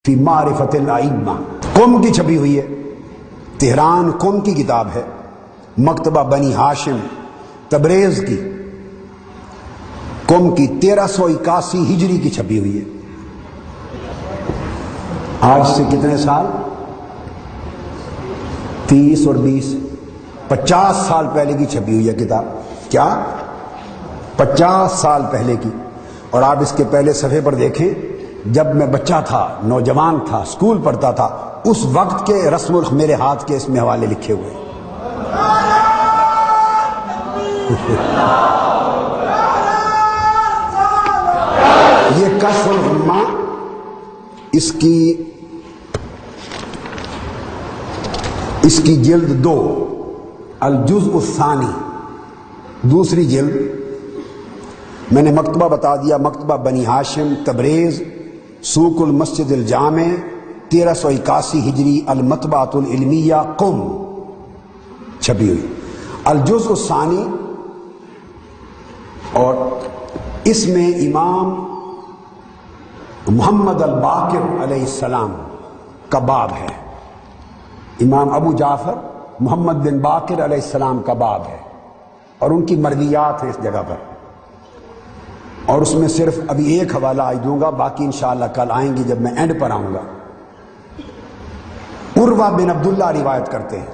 فی معرفت الائمہ قم کی چھپی ہوئی ہے، تہران قم کی کتاب ہے، مکتبہ بنی ہاشم تبریز کی قم کی 1381 ہجری کی چھپی ہوئی ہے۔ آج سے کتنے سال؟ 30 اور 20 50 سال پہلے کی چھپی ہوئی ہے کتاب۔ کیا 50 سال پہلے کی؟ اور آپ اس کے پہلے صفحے پر دیکھیں، جب میں بچہ تھا، نوجوان تھا، اسکول پڑھتا تھا، اس وقت کے رسم میرے ہاتھ کے اس میں حوالے لکھے ہوئے۔ یہ کشف الغمہ، اس کی جلد 2، الجزء الثانی، دوسری جلد۔ میں نے مکتبہ بتا دیا، مکتبہ بنی ہاشم تبریز، سوق المسجد الجامع، 1381 ہجری، المطبعۃ العلمیہ قم چھپی ہوئی، الجزء الثانی۔ اور اس میں امام محمد الباقر علیہ السلام کا باب ہے، امام ابو جعفر محمد بن باقر علیہ السلام کا باب ہے، اور ان کی مرویات ہیں اس جگہ پر۔ اور اس میں صرف ابھی ایک حوالہ آج دوں گا، باقی انشاءاللہ کل آئیں گی جب میں اینڈ پر آؤں گا۔ عروہ بن عبداللہ روایت کرتے ہیں،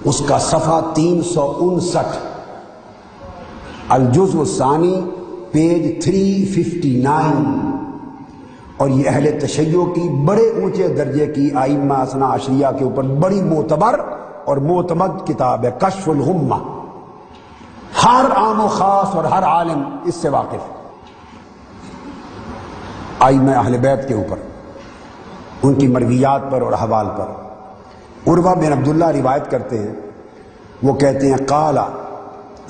اس کا صفحہ 359، الجزء الثانی، پیج 359۔ اور یہ اہل تشیع کی بڑے اونچے درجے کی ائمہ اثنا عشریہ کے اوپر بڑی معتبر اور معتمد کتاب ہے، کشف الغمہ۔ ہر عام و خاص اور ہر عالم اس سے واقف ہے، ائمہ اہل بیت کے اوپر، ان کی مرویات پر اور احوال پر۔ عروہ بن عبداللہ روایت کرتے ہیں، وہ کہتے ہیں قال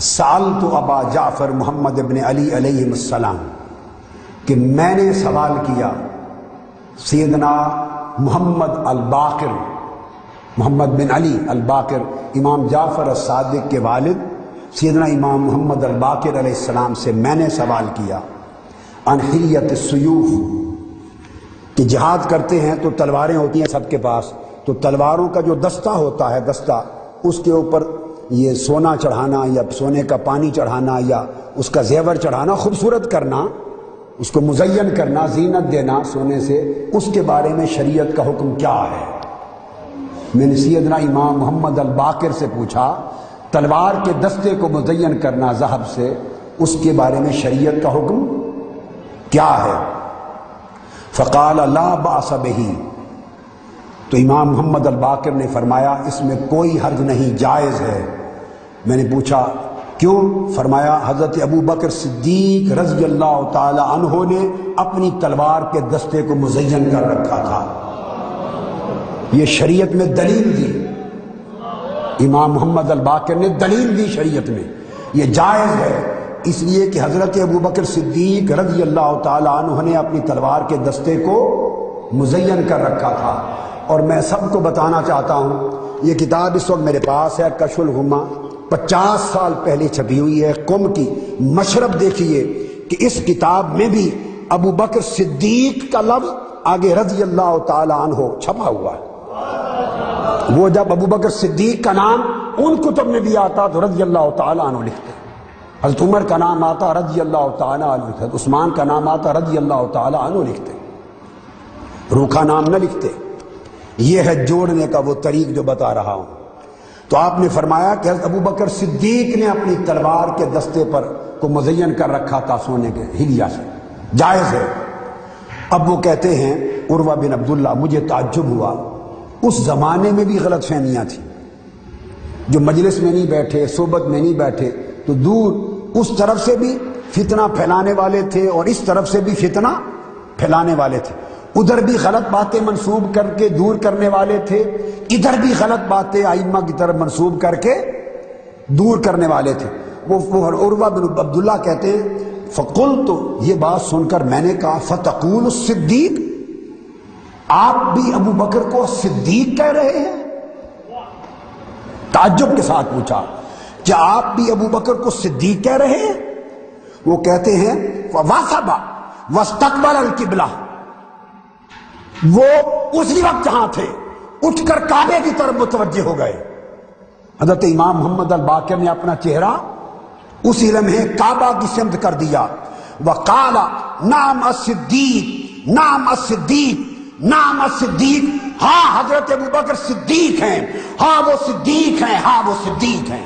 سألت ابا جعفر محمد بن علی علیہ السلام، کہ میں نے سوال کیا سیدنا محمد الباقر، محمد بن علی الباقر، امام جعفر الصادق کے والد سیدنا امام محمد الباقر علیہ السلام سے میں نے سوال کیا، عن حلیۃ السیوف، کہ جہاد کرتے ہیں تو تلواریں ہوتی ہیں سب کے پاس، تو تلواروں کا جو دستہ ہوتا ہے، دستہ، اس کے اوپر یہ سونا چڑھانا یا سونے کا پانی چڑھانا یا اس کا زیور چڑھانا، خوبصورت کرنا، اس کو مزین کرنا، زینت دینا سونے سے، اس کے بارے میں شریعت کا حکم کیا ہے؟ میں نے سیدنا امام محمد الباقر سے پوچھا، تلوار کے دستے کو مزین کرنا ذہب سے، اس کے بارے میں شریعت کا حکم کیا ہے؟ فقال لا باس بہ، تو امام محمد الباقر نے فرمایا اس میں کوئی حرج نہیں، جائز ہے۔ میں نے پوچھا کیوں؟ فرمایا حضرت ابو بکر صدیق رضی اللہ تعالی عنہ نے اپنی تلوار کے دستے کو مزین کر رکھا تھا، یہ شریعت میں دلیل دی، امام محمد الباقر نے دلیل دی شریعت میں، یہ جائز ہے، اس لیے کہ حضرت ابو بکر صدیق رضی اللہ تعالی عنہ نے اپنی تلوار کے دستے کو مزین کر رکھا تھا۔ اور میں سب کو بتانا چاہتا ہوں، یہ کتاب اس وقت میرے پاس ہے، کشف الغمہ، 50 سال پہلے چھپی ہوئی ہے، قم کی۔ مشرب دیکھیے کہ اس کتاب میں بھی ابو بکر صدیق کا لفظ آگے رضی اللہ تعالی عنہ چھپا ہوا ہے۔ وہ جب ابو بکر صدیق کا نام ان کتب میں بھی آتا تو رضی اللہ تعالی عنہ لکھتے، حضرت عمر کا نام آتا رضی اللہ تعالی عنہ لکھتے، عثمان کا نام آتا رضی اللہ تعالی عنہ لکھتے، روکھا نام نہ لکھتے۔ یہ ہے جوڑنے کا وہ طریق جو بتا رہا ہوں۔ تو آپ نے فرمایا کہ حضرت ابو بکر صدیق نے اپنی تلوار کے دستے پر کو مزین کر رکھا تھا سونے کے ہلیہ سے، جائز ہے۔ اب وہ کہتے ہیں عروہ بن عبداللہ، مجھے تعجب ہوا، اس زمانے میں بھی غلط فہمیاں تھیں، جو مجلس میں نہیں بیٹھے، صحبت میں نہیں بیٹھے، تو دور اس طرف سے بھی فتنہ پھیلانے والے تھے اور اس طرف سے بھی فتنہ پھیلانے والے تھے، ادھر بھی غلط باتیں منسوب کر کے دور کرنے والے تھے، ادھر بھی غلط باتیں ائمہ کی طرف منسوب کر کے دور کرنے والے تھے۔ وہ عروہ بن عبداللہ کہتے ہیں فقلت، یہ بات سن کر میں نے کہا فتقول الصدیق، آپ بھی ابو بکر کو صدیق کہہ رہے ہیں؟ تعجب کے ساتھ پوچھا، کیا آپ بھی ابو بکر کو صدیق کہہ رہے ہیں؟ وہ کہتے ہیں وَوَثَبَ وَاسْتَقْبَلَ الْقِبْلَةَ، وہ اسی وقت جہاں تھے اٹھ کر کعبے کی طرف متوجہ ہو گئے۔ حضرت امام محمد الباقر نے اپنا چہرہ اسی لمحے کعبہ کی سمت کر دیا۔ وقال نعم الصدیق نعم الصدیق نعم الصدیق، ہاں حضرت ابوبکر صدیق ہیں، ہاں وہ صدیق ہیں، ہاں وہ صدیق ہیں۔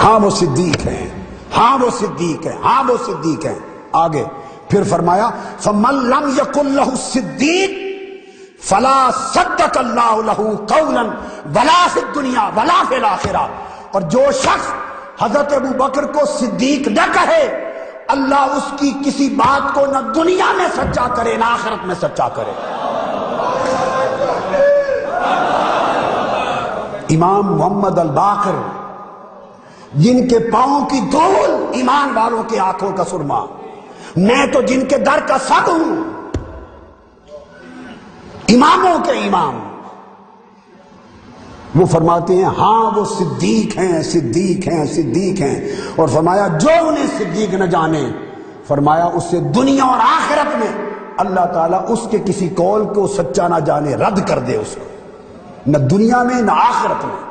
ہاں وہ صدیق ہیں، ہاں وہ صدیق ہیں، ہاں وہ صدیق ہیں۔ آگے پھر فرمایا فَمَن لَّمْ يَكُن لَّهُ الصِّدِّيقُ فَلَا صَدَّقَ اللَّهُ لَهُ قَوْلًا وَلَا فِي الدُّنْيَا وَلَا فِي الْآخِرَةِ، اور جو شخص حضرت ابوبکر کو صدیق نہ کہے اللہ اس کی کسی بات کو نہ دنیا میں سچا کرے نہ آخرت میں سچا کرے۔ امام محمد الباقر جن کے پاؤں کی دھول ایمان والوں کے آنکھوں کا سرما، میں تو جن کے در کا سب ہوں، اماموں کے امام، وہ فرماتے ہیں ہاں وہ صدیق ہیں، صدیق ہیں، صدیق ہیں۔ اور فرمایا جو انہیں صدیق نہ جانے، فرمایا اس سے دنیا اور آخرت میں اللہ تعالیٰ اس کے کسی قول کو سچا نہ جانے رد کر دے، اس کو نہ دنیا میں نہ آخرت میں۔